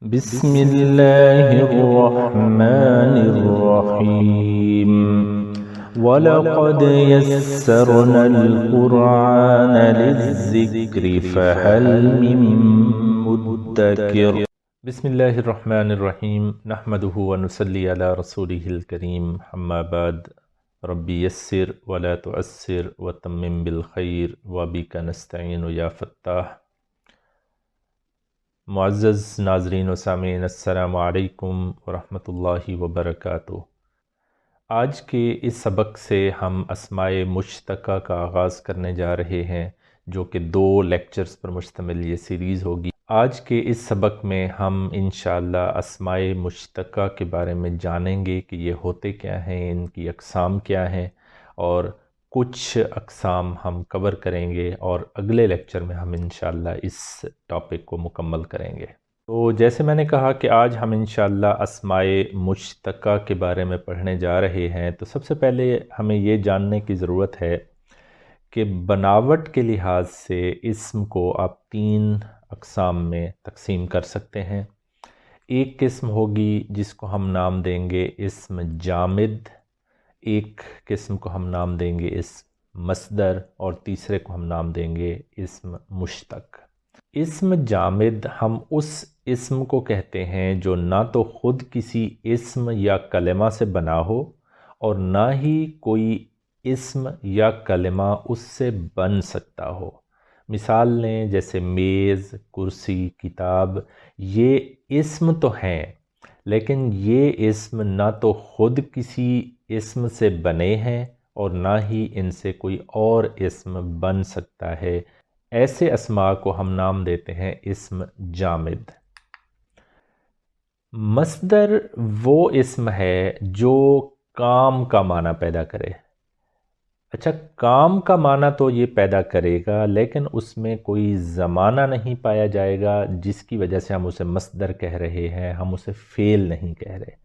بسم الله الرحمن الرحيم ولقد يسرنا القرآن للذكر فهل من مدكر بسم الله الرحمن الرحيم نحمده ونصلي على رسوله الكريم أما بعد ربي يسر ولا تعسر وتمم بالخير وبك نستعين يا فتاح۔ معزز ناظرین و سامعین، السلام علیکم ورحمۃ اللہ وبرکاتہ۔ آج کے اس سبق سے ہم اسماء مشتقہ کا آغاز کرنے جا رہے ہیں، جو کہ 2 لیکچرز پر مشتمل یہ سیریز ہوگی۔ آج کے اس سبق میں ہم انشاءاللہ اسماء مشتقہ کے بارے میں جانیں گے کہ یہ ہوتے کیا ہیں، ان کی اقسام کیا ہیں، اور کچھ اقسام ہم کور کریں گے، اور اگلے لیکچر میں ہم انشاءاللہ اس ٹاپک کو مکمل کریں گے۔ تو جیسے میں نے کہا کہ آج ہم انشاءاللہ اسماء مشتقہ کے بارے میں پڑھنے جا رہے ہیں، تو سب سے پہلے ہمیں یہ جاننے کی ضرورت ہے کہ بناوٹ کے لحاظ سے اسم کو آپ 3 اقسام میں تقسیم کر سکتے ہیں۔ ایک قسم ہوگی جس کو ہم نام دیں گے اسم جامد، ایک قسم کو ہم نام دیں گے اسم مصدر، اور تیسرے کو ہم نام دیں گے اسم مشتق۔ اسم جامد ہم اس اسم کو کہتے ہیں جو نہ تو خود کسی اسم یا کلمہ سے بنا ہو، اور نہ ہی کوئی اسم یا کلمہ اس سے بن سکتا ہو۔ مثال لیں جیسے میز، کرسی، کتاب، یہ اسم تو ہیں، لیکن یہ اسم نہ تو خود کسی اسم سے بنے ہیں اور نہ ہی ان سے کوئی اور اسم بن سکتا ہے۔ ایسے اسماء کو ہم نام دیتے ہیں اسم جامد۔ مصدر وہ اسم ہے جو کام کا معنی پیدا کرے۔ اچھا، کام کا معنی تو یہ پیدا کرے گا، لیکن اس میں کوئی زمانہ نہیں پایا جائے گا، جس کی وجہ سے ہم اسے مصدر کہہ رہے ہیں، ہم اسے فعل نہیں کہہ رہے۔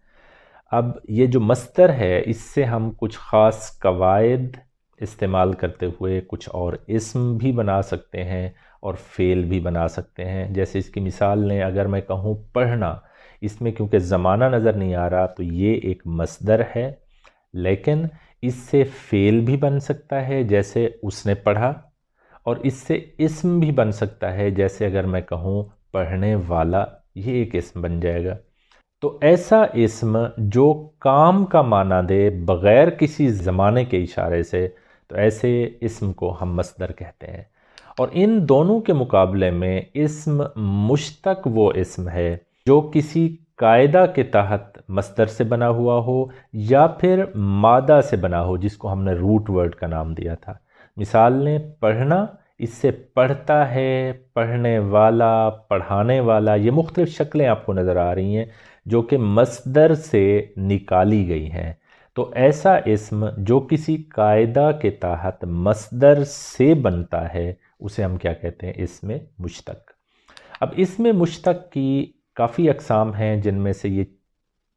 اب یہ جو مصدر ہے، اس سے ہم کچھ خاص قواعد استعمال کرتے ہوئے کچھ اور اسم بھی بنا سکتے ہیں اور فعل بھی بنا سکتے ہیں۔ جیسے اس کی مثال لیں، اگر میں کہوں پڑھنا، اس میں کیونکہ زمانہ نظر نہیں آ رہا تو یہ ایک مصدر ہے، لیکن اس سے فعل بھی بن سکتا ہے جیسے اس نے پڑھا، اور اس سے اسم بھی بن سکتا ہے جیسے اگر میں کہوں پڑھنے والا، یہ ایک اسم بن جائے گا۔ تو ایسا اسم جو کام کا معنی دے بغیر کسی زمانے کے اشارے سے، تو ایسے اسم کو ہم مصدر کہتے ہیں۔ اور ان دونوں کے مقابلے میں اسم مشتق وہ اسم ہے جو کسی قاعدہ کے تحت مصدر سے بنا ہوا ہو یا پھر مادہ سے بنا ہو، جس کو ہم نے روٹ ورڈ کا نام دیا تھا۔ مثال لیں پڑھنا، اس سے پڑھتا ہے، پڑھنے والا، پڑھانے والا، یہ مختلف شکلیں آپ کو نظر آ رہی ہیں جو کہ مصدر سے نکالی گئی ہیں۔ تو ایسا اسم جو کسی قاعدہ کے تحت مصدر سے بنتا ہے، اسے ہم کیا کہتے ہیں؟ اسم مشتق۔ اب اسم مشتق کی کافی اقسام ہیں، جن میں سے یہ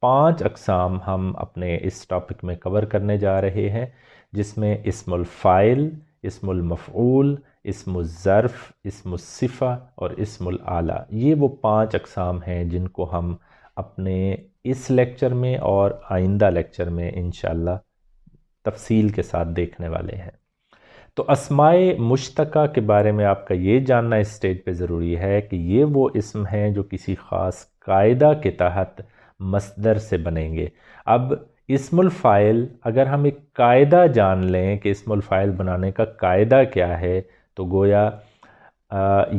5 اقسام ہم اپنے اس ٹاپک میں کور کرنے جا رہے ہیں، جس میں اسم الفاعل، اسم المفعول، اسم الظرف، اسم الصفہ اور اسم الآلہ، یہ وہ 5 اقسام ہیں جن کو ہم اپنے اس لیکچر میں اور آئندہ لیکچر میں انشاءاللہ تفصیل کے ساتھ دیکھنے والے ہیں۔ تو اسماء مشتقہ کے بارے میں آپ کا یہ جاننا اس سٹیج پہ ضروری ہے کہ یہ وہ اسم ہیں جو کسی خاص قاعدہ کے تحت مصدر سے بنیں گے۔ اب اسم الفاعل، اگر ہم ایک قاعدہ جان لیں کہ اسم الفاعل بنانے کا قاعدہ کیا ہے، تو گویا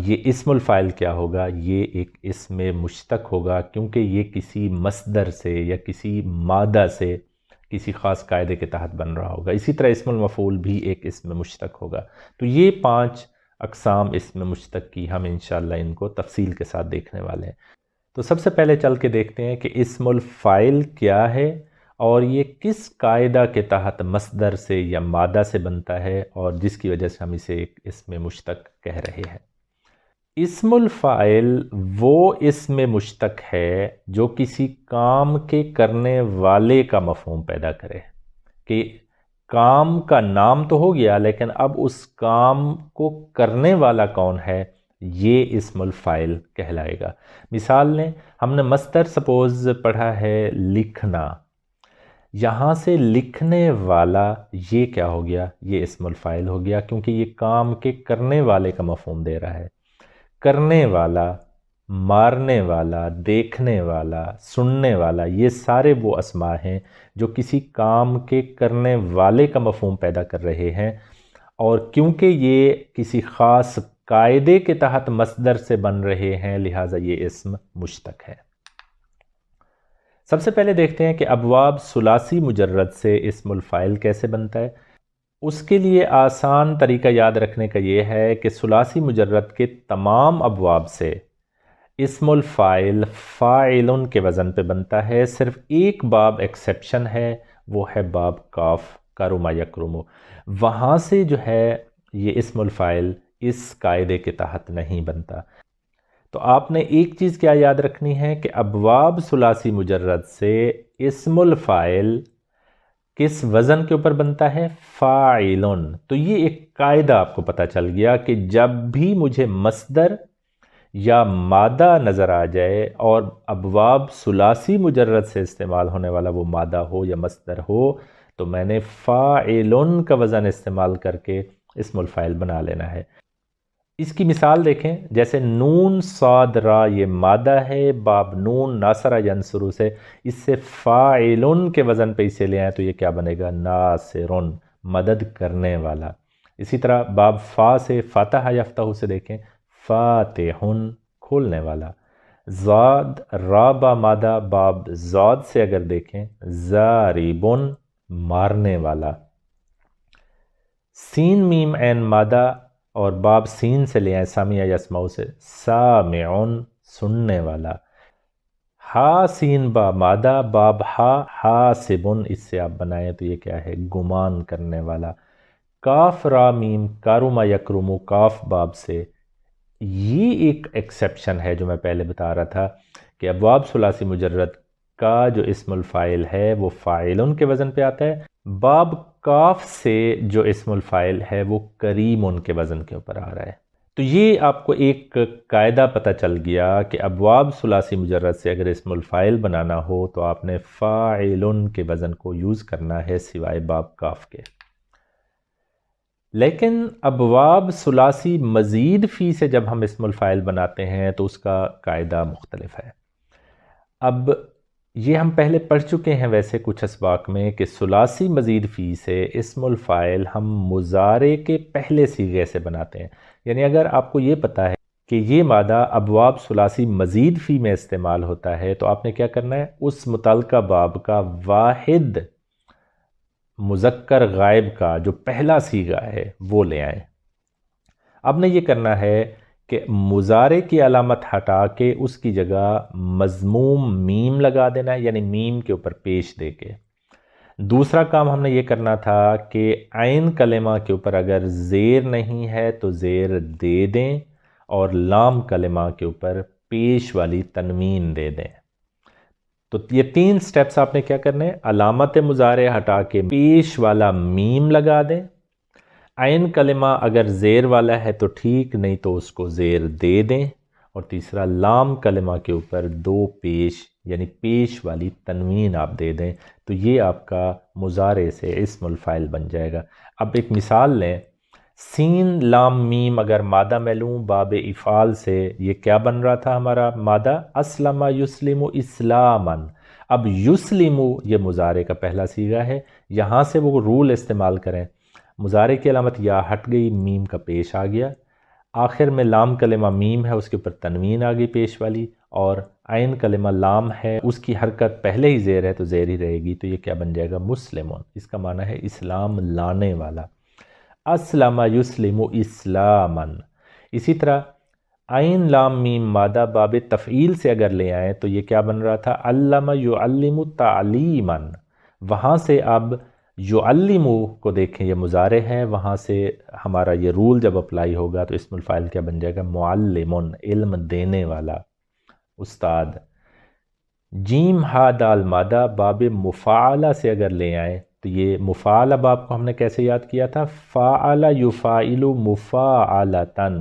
یہ اسم الفاعل کیا ہوگا؟ یہ ایک اسم مشتق ہوگا، کیونکہ یہ کسی مصدر سے یا کسی مادہ سے کسی خاص قاعدے کے تحت بن رہا ہوگا۔ اسی طرح اسم المفعول بھی ایک اسم مشتق ہوگا۔ تو یہ 5 اقسام اسم مشتق کی ہم انشاءاللہ ان کو تفصیل کے ساتھ دیکھنے والے ہیں۔ تو سب سے پہلے چل کے دیکھتے ہیں کہ اسم الفاعل کیا ہے اور یہ کس قاعدہ کے تحت مصدر سے یا مادہ سے بنتا ہے، اور جس کی وجہ سے ہم اسے ایک اسم مشتق کہہ رہے ہیں۔ اسم الفاعل وہ اسم مشتق ہے جو کسی کام کے کرنے والے کا مفہوم پیدا کرے، کہ کام کا نام تو ہو گیا، لیکن اب اس کام کو کرنے والا کون ہے، یہ اسم الفاعل کہلائے گا۔ مثال لیں، ہم نے مصدر سپوز پڑھا ہے لکھنا، یہاں سے لکھنے والا یہ کیا ہو گیا؟ یہ اسم الفاعل ہو گیا، کیونکہ یہ کام کے کرنے والے کا مفہوم دے رہا ہے۔ کرنے والا، مارنے والا، دیکھنے والا، سننے والا، یہ سارے وہ اسماء ہیں جو کسی کام کے کرنے والے کا مفہوم پیدا کر رہے ہیں، اور کیونکہ یہ کسی خاص قاعدے کے تحت مصدر سے بن رہے ہیں لہٰذا یہ اسم مشتق ہے۔ سب سے پہلے دیکھتے ہیں کہ ابواب ثلاثی مجرد سے اسم الفاعل کیسے بنتا ہے۔ اس کے لیے آسان طریقہ یاد رکھنے کا یہ ہے کہ ثلاثی مجرد کے تمام ابواب سے اسم الفاعل فاعل کے وزن پہ بنتا ہے، صرف ایک باب ایکسیپشن ہے، وہ ہے باب کاف، کرما یکرمو، وہاں سے جو ہے یہ اسم الفاعل اس قاعدے کے تحت نہیں بنتا۔ تو آپ نے ایک چیز کیا یاد رکھنی ہے کہ ابواب ثلاثی مجرد سے اسم الفاعل کس وزن کے اوپر بنتا ہے؟ فاعلن۔ تو یہ ایک قاعدہ آپ کو پتہ چل گیا کہ جب بھی مجھے مصدر یا مادہ نظر آ جائے اور ابواب ثلاثی مجرد سے استعمال ہونے والا وہ مادہ ہو یا مصدر ہو، تو میں نے فاعلن کا وزن استعمال کر کے اسم الفاعل بنا لینا ہے۔ اس کی مثال دیکھیں، جیسے نون صاد را یہ مادہ ہے، باب نون ناصرہ ینصرو سے، اس سے فاعلن کے وزن پہ اسے لے آئیں تو یہ کیا بنے گا؟ ناصرن، مدد کرنے والا۔ اسی طرح باب فا سے فاتحہ یفتح سے دیکھیں، فاتحن، کھولنے والا۔ زاد را با مادہ، باب زاد سے اگر دیکھیں، زاریبن، مارنے والا۔ سین میم عین مادہ اور باب سین سے لے آئیں سامعہ یسمعو سے، سامعن، سننے والا۔ ہا سین با مادہ، باب ہا حاسبن، اس سے آپ بنائیں تو یہ کیا ہے؟ گمان کرنے والا۔ کاف را میم کارما یکرمو، کاف باب سے، یہ ایک ایکسیپشن ہے جو میں پہلے بتا رہا تھا کہ ابواب ثلاثی مجرد کا جو اسم الفاعل ہے وہ فاعلن کے وزن پہ آتا ہے، باب کاف سے جو اسم الفاعل ہے وہ کریمن کے وزن کے اوپر آ رہا ہے۔ تو یہ آپ کو ایک قاعدہ پتہ چل گیا کہ ابواب ثلاثی مجرد سے اگر اسم الفاعل بنانا ہو تو آپ نے فاعلن کے وزن کو یوز کرنا ہے سوائے باب کاف کے۔ لیکن ابواب ثلاثی مزید فی سے جب ہم اسم الفاعل بناتے ہیں تو اس کا قاعدہ مختلف ہے۔ اب یہ ہم پہلے پڑھ چکے ہیں ویسے کچھ اسباق میں کہ ثلاثی مزید فی سے اسم الفاعل ہم مضارع کے پہلے صیغے سے بناتے ہیں، یعنی اگر آپ کو یہ پتہ ہے کہ یہ مادہ ابواب ثلاثی مزید فی میں استعمال ہوتا ہے تو آپ نے کیا کرنا ہے؟ اس متعلقہ باب کا واحد مذکر غائب کا جو پہلا صیغہ ہے وہ لے آئیں۔ اب نے یہ کرنا ہے کہ مضارع کی علامت ہٹا کے اس کی جگہ مضموم میم لگا دینا ہے، یعنی میم کے اوپر پیش دے کے۔ دوسرا کام ہم نے یہ کرنا تھا کہ عین کلمہ کے اوپر اگر زیر نہیں ہے تو زیر دے دیں، اور لام کلمہ کے اوپر پیش والی تنوین دے دیں۔ تو یہ تین سٹیپس آپ نے کیا کرنے ہیں؟ علامت مضارع ہٹا کے پیش والا میم لگا دیں، عین کلمہ اگر زیر والا ہے تو ٹھیک، نہیں تو اس کو زیر دے دیں، اور تیسرا لام کلمہ کے اوپر دو پیش یعنی پیش والی تنوین آپ دے دیں، تو یہ آپ کا مضارع سے اسم الفاعل بن جائے گا۔ اب ایک مثال لیں، سین لام میم اگر مادہ میں لوں باب افعال سے، یہ کیا بن رہا تھا ہمارا مادہ؟ اسلم یسلم اسلاما۔ اب یسلم یہ مضارع کا پہلا صیغہ ہے، یہاں سے وہ رول استعمال کریں، مضارع کی علامت یا ہٹ گئی، میم کا پیش آ گیا، آخر میں لام کلمہ میم ہے اس کے اوپر تنوین آ گئی پیش والی، اور عین کلمہ لام ہے اس کی حرکت پہلے ہی زیر ہے تو زیر ہی رہے گی، تو یہ کیا بن جائے گا؟ مسلمون۔ اس کا معنی ہے اسلام لانے والا، اسلم یسلم اسلاما۔ اسی طرح عین لام میم مادہ باب تفعیل سے اگر لے آئیں تو یہ کیا بن رہا تھا؟ علم یعلم تعلیما۔ وہاں سے اب یعلم کو دیکھیں یہ مضارع ہے، وہاں سے ہمارا یہ رول جب اپلائی ہوگا تو اسم الفاعل کیا بن جائے گا؟ معلم، علم دینے والا، استاد۔ جیم ہا دال مادہ باب مفاعلہ سے اگر لے آئیں تو یہ مفاعلہ باب کو ہم نے کیسے یاد کیا تھا؟ فاعل یفاعل مفاعلتاً،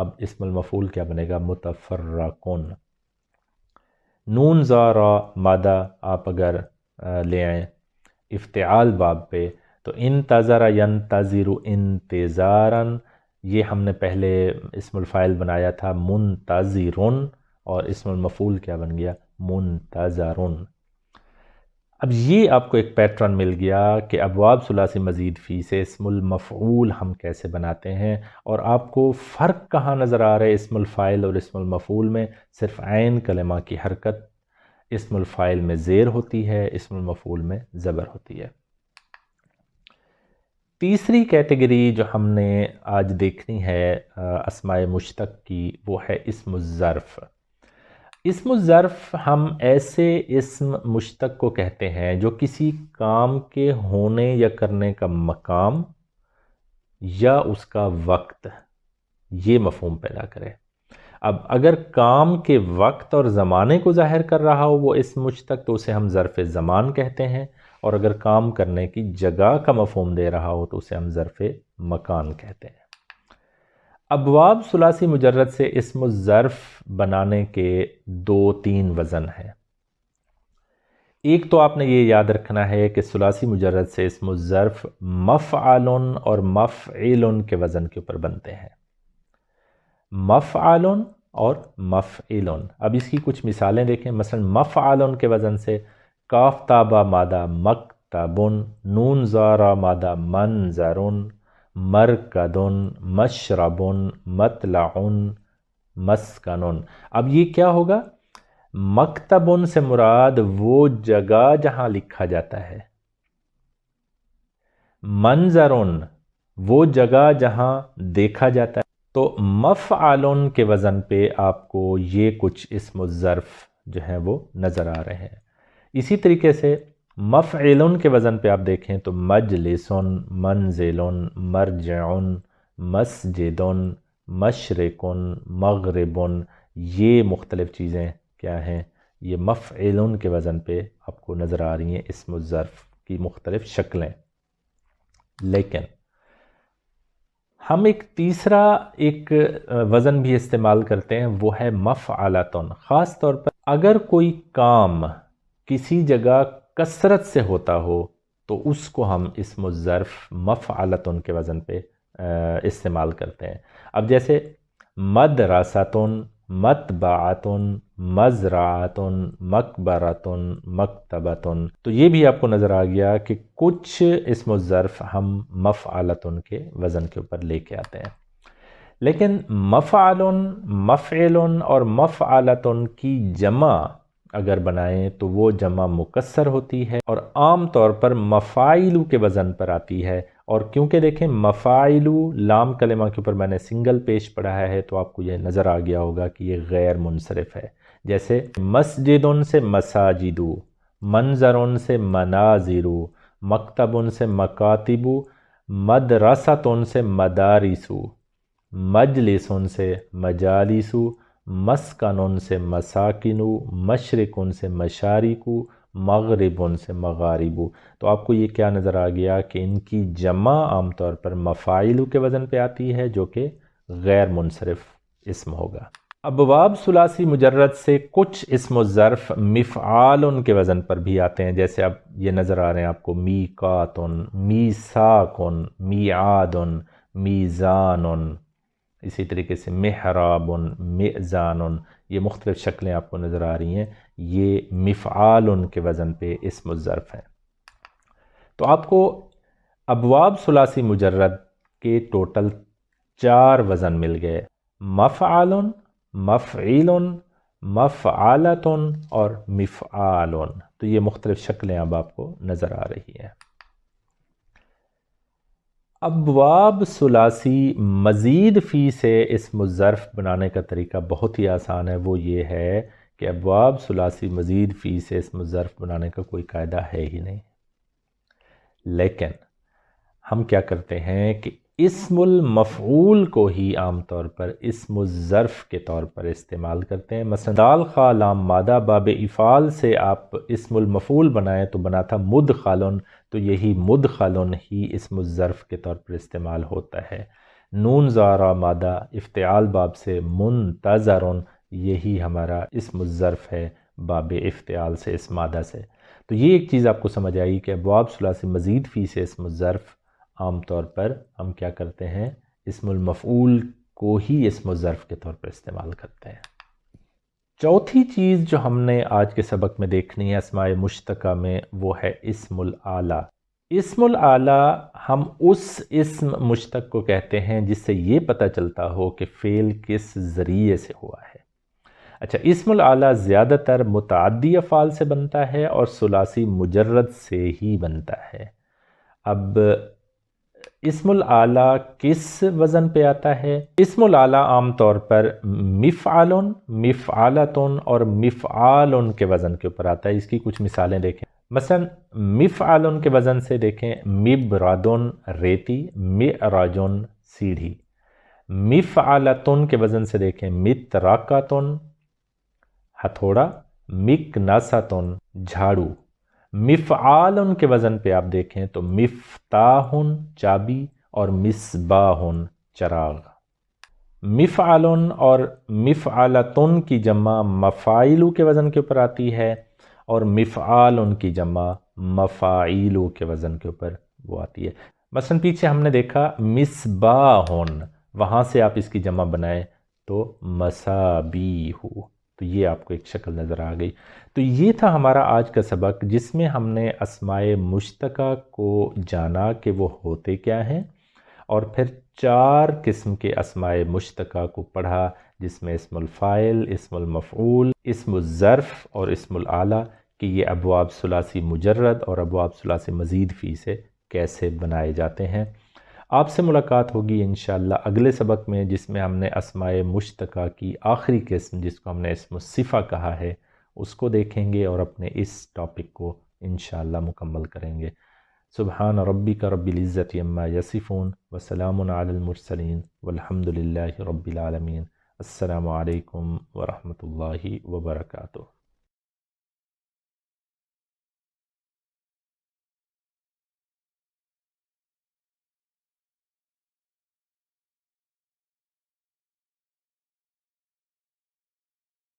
اب اسم المفعول کیا بنے گا؟ متفرقن۔ نون زارا مادہ آپ اگر لے آئیں افتعال باب پہ تو انتظر ینتظر انتظارن، یہ ہم نے پہلے اسم الفاعل بنایا تھا منتظرن، اور اسم المفعول کیا بن گیا؟ منتظرن۔ اب یہ آپ کو ایک پیٹرن مل گیا کہ ابواب ثلاثی مزید فی سے اسم المفعول ہم کیسے بناتے ہیں، اور آپ کو فرق کہاں نظر آ رہا ہے اسم الفاعل اور اسم المفعول میں؟ صرف عین کلمہ کی حرکت، اسم الفاعل میں زیر ہوتی ہے، اسم المفعول میں زبر ہوتی ہے۔ تیسری کیٹیگری جو ہم نے آج دیکھنی ہے اسماء مشتق کی، وہ ہے اسم الظرف۔ اسم الظرف ہم ایسے اسم مشتق کو کہتے ہیں جو کسی کام کے ہونے یا کرنے کا مقام یا اس کا وقت یہ مفہوم پیدا کرے۔ اب اگر کام کے وقت اور زمانے کو ظاہر کر رہا ہو وہ اسم مشتق تو اسے ہم ظرف زمان کہتے ہیں، اور اگر کام کرنے کی جگہ کا مفہوم دے رہا ہو تو اسے ہم ظرف مکان کہتے ہیں۔ ابواب ثلاثی مجرد سے اسم الظرف بنانے کے 2-3 وزن ہیں۔ ایک تو آپ نے یہ یاد رکھنا ہے کہ ثلاثی مجرد سے اسم الظرف مفعل اور مفعل کے وزن کے اوپر بنتے ہیں، مفعل اور مفعل۔ اب اس کی کچھ مثالیں دیکھیں، مثلا مفعل کے وزن سے کاف تابا مادہ مکتبن، نون زارا مادہ منظرن، مرکدن، مشربن، مطلعن، مسکنن۔ اب یہ کیا ہوگا؟ مکتبن سے مراد وہ جگہ جہاں لکھا جاتا ہے، منظرن وہ جگہ جہاں دیکھا جاتا ہے۔ تو مفعلن کے وزن پہ آپ کو یہ کچھ اسم الظرف جو ہیں وہ نظر آ رہے ہیں۔ اسی طریقے سے مفعلن کے وزن پہ آپ دیکھیں تو مجلسن، منزلن، مرجعن، مسجدن، مشرقن، مغربن، یہ مختلف چیزیں کیا ہیں؟ یہ مفعلن کے وزن پہ آپ کو نظر آ رہی ہیں اسم الظرف کی مختلف شکلیں۔ لیکن ہم ایک تیسرا وزن بھی استعمال کرتے ہیں، وہ ہے مفعلتن۔ خاص طور پر اگر کوئی کام کسی جگہ کثرت سے ہوتا ہو تو اس کو ہم اسم الظرف مفعلتن کے وزن پہ استعمال کرتے ہیں۔ اب جیسے مدرستن، مطبعتن، مزرعتن، مقبرتن، مکتبتن، تو یہ بھی آپ کو نظر آ گیا کہ کچھ اسم الظرف ہم مفعلتن کے وزن کے اوپر لے کے آتے ہیں۔ لیکن مفعلن، مفعلن اور مفعلتن کی جمع اگر بنائیں تو وہ جمع مکسر ہوتی ہے اور عام طور پر مفاعلو کے وزن پر آتی ہے، اور کیونکہ دیکھیں مفاعلو لام کلمہ کے اوپر میں نے سنگل پیش پڑھا ہے تو آپ کو یہ نظر آ گیا ہوگا کہ یہ غیر منصرف ہے۔ جیسے مسجدن سے مساجدو، منظرن سے مناظرو، مکتبن سے مکاتبو، مدرستن سے مدارسو، مجلسن سے مجالسو، مسکنن سے مساکنو، مشرقن سے مشارکو، مغربن سے مغاربو۔ تو آپ کو یہ کیا نظر آ گیا کہ ان کی جمع عام طور پر مفاعلو کے وزن پہ آتی ہے جو کہ غیر منصرف اسم ہوگا۔ ابواب ثلاثی مجرد سے کچھ اسم الظرف مفعال کے وزن پر بھی آتے ہیں، جیسے اب یہ نظر آ رہے ہیں آپ کو میقاتن، میثاقن، میعادن، میزانن، اسی طریقے سے محرابن، مئذانن، یہ مختلف شکلیں آپ کو نظر آ رہی ہیں، یہ مفعال کے وزن پہ اسم الظرف ہیں۔ تو آپ کو ابواب ثلاثی مجرد کے ٹوٹل 4 وزن مل گئے، مفعال، مفعیل، مفعالۃ اور مفعال۔ تو یہ مختلف شکلیں اب آپ کو نظر آ رہی ہیں۔ ابواب ثلاثی مزید فی سے اسم الظرف بنانے کا طریقہ بہت ہی آسان ہے، وہ یہ ہے کہ ابواب ثلاثی مزید فی سے اسم الظرف بنانے کا کوئی قاعدہ ہے ہی نہیں، لیکن ہم کیا کرتے ہیں کہ اسم المفعول کو ہی عام طور پر اسم الظرف کے طور پر استعمال کرتے ہیں۔ مثلا دال خا لام مادہ باب افعال سے آپ اسم المفعول بنائیں تو بنا تھا مدخلن، تو یہی مدخلن ہی اسم الظرف کے طور پر استعمال ہوتا ہے۔ نون زارا مادہ افتعال باب سے منتظرن، یہی ہمارا اسم الظرف ہے باب افتعال سے، اس مادہ سے۔ تو یہ ایک چیز آپ کو سمجھ آئی کہ ابواب ثلاثی مزید فی سے اسم الظرف عام طور پر ہم کیا کرتے ہیں، اسم المفعول کو ہی اسم الظرف کے طور پر استعمال کرتے ہیں۔ چوتھی چیز جو ہم نے آج کے سبق میں دیکھنی ہے اسماء مشتقہ میں، وہ ہے اسم الآلہ۔ اسم الآلہ ہم اس اسم مشتق کو کہتے ہیں جس سے یہ پتہ چلتا ہو کہ فعل کس ذریعے سے ہوا ہے۔ اچھا، اسم الآلہ زیادہ تر متعدی افعال سے بنتا ہے اور ثلاثی مجرد سے ہی بنتا ہے۔ اب اسم الآلہ کس وزن پہ آتا ہے؟ اسم الآلہ عام طور پر مفعلن، مفعلتن اور مفعالن کے وزن کے اوپر آتا ہے۔ اس کی کچھ مثالیں دیکھیں، مثلا مفعلن کے وزن سے دیکھیں مبردن ریتی، معراجن سیڑھی۔ مفعلتن کے وزن سے دیکھیں متراکتن ہتھوڑا، مکناستن جھاڑو۔ مفعالن کے وزن پہ آپ دیکھیں تو مفتاحن چابی اور مصباحن چراغ۔ مفعلن اور مفعلتن کی جمع مفاعلو کے وزن کے اوپر آتی ہے اور مفعالن کی جمع مفاعیلو کے وزن کے اوپر وہ آتی ہے۔ مثلا پیچھے ہم نے دیکھا مصباحن، وہاں سے آپ اس کی جمع بنائیں تو مصابیح، تو یہ آپ کو ایک شکل نظر آ گئی۔ تو یہ تھا ہمارا آج کا سبق جس میں ہم نے اسماء مشتقہ کو جانا کہ وہ ہوتے کیا ہیں، اور پھر 4 قسم کے اسماء مشتقہ کو پڑھا جس میں اسم الفاعل، اسم المفعول، اسم الظرف اور اسم الآلہ، کہ یہ ابواب ثلاثی مجرد اور ابواب ثلاثی مزید فی سے کیسے بنائے جاتے ہیں۔ آپ سے ملاقات ہوگی انشاءاللہ اگلے سبق میں جس میں ہم نے اسماء مشتقہ کی آخری قسم جس کو ہم نے اسم الصفہ کہا ہے اس کو دیکھیں گے اور اپنے اس ٹاپک کو انشاءاللہ مکمل کریں گے۔ سبحان ربک رب العزت عما یصفون وسلام علی المرسلین والحمد للہ رب العالمین۔ السلام علیکم ورحمۃ اللہ وبرکاتہ۔